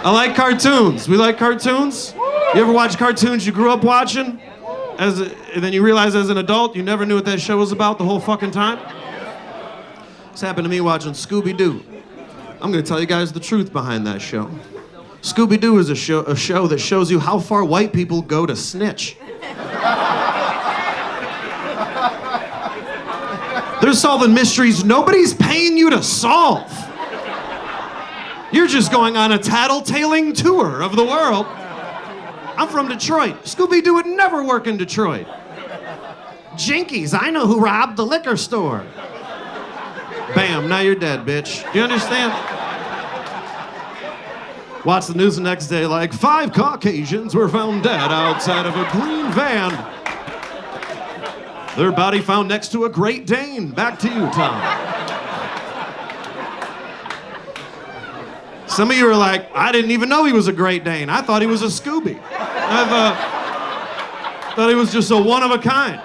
I like cartoons. We like cartoons. You ever watch cartoons you grew up watching? And then you realize as an adult, you never knew what that show was about the whole fucking time? This happened to me watching Scooby-Doo. I'm gonna tell you guys the truth behind that show. Scooby-Doo is a show that shows you how far white people go to snitch. They're solving mysteries nobody's paying you to solve. You're just going on a tattletaling tour of the world. I'm from Detroit. Scooby-Doo would never work in Detroit. Jinkies, I know who robbed the liquor store. Bam, now you're dead, bitch. Do you understand? Watch the news the next day like 5 Caucasians were found dead outside of a green van. Their body found next to a Great Dane. Back to you, Tom. Some of you are like, I didn't even know he was a Great Dane. I thought he was a Scooby. I thought he was just a one of a kind.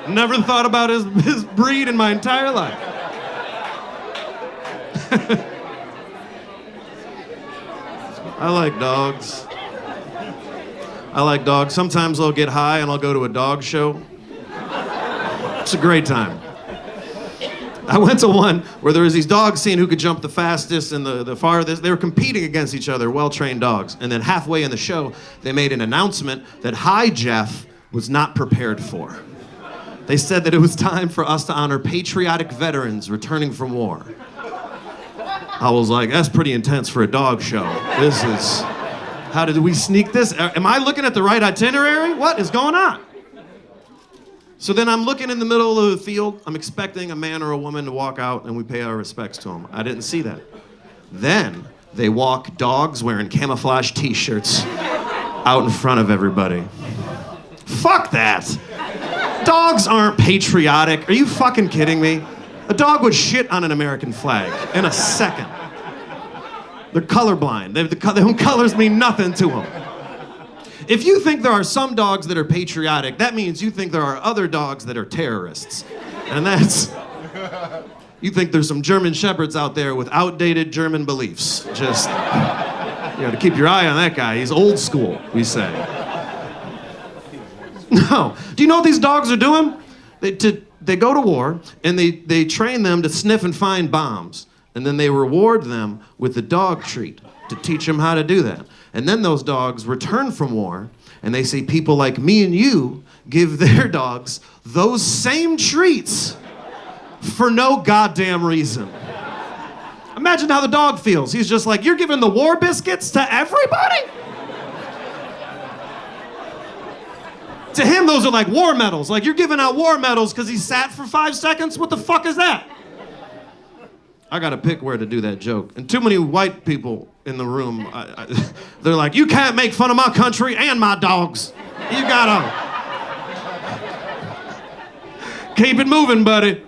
Never thought about his breed in my entire life. I like dogs. I like dogs. Sometimes I'll get high and I'll go to a dog show. It's a great time. I went to one where there was these dogs seeing who could jump the fastest and the farthest. They were competing against each other, well-trained dogs. And then halfway in the show, they made an announcement that High Jeff was not prepared for. They said that it was time for us to honor patriotic veterans returning from war. I was like, that's pretty intense for a dog show. This is, how did we sneak this? Am I looking at the right itinerary? What is going on? So then I'm looking in the middle of the field. I'm expecting a man or a woman to walk out and we pay our respects to them. I didn't see that. Then they walk dogs wearing camouflage t-shirts out in front of everybody. Fuck that. Dogs aren't patriotic. Are you fucking kidding me? A dog would shit on an American flag in a second. They're colorblind. Their colors mean nothing to them. If you think there are some dogs that are patriotic, that means you think there are other dogs that are terrorists. And that's... You think there's some German Shepherds out there with outdated German beliefs. Just, you gotta keep your eye on that guy. He's old school, we say. No. Do you know what these dogs are doing? They go to war, and they train them to sniff and find bombs. And then they reward them with the dog treat to teach them how to do that. And then those dogs return from war, and they see people like me and you give their dogs those same treats for no goddamn reason. Imagine how the dog feels. He's just like, you're giving the war biscuits to everybody? To him, those are like war medals. Like, you're giving out war medals because he sat for 5 seconds? What the fuck is that? I gotta pick where to do that joke. And too many white people in the room, they're like, you can't make fun of my country and my dogs. You gotta keep it moving, buddy.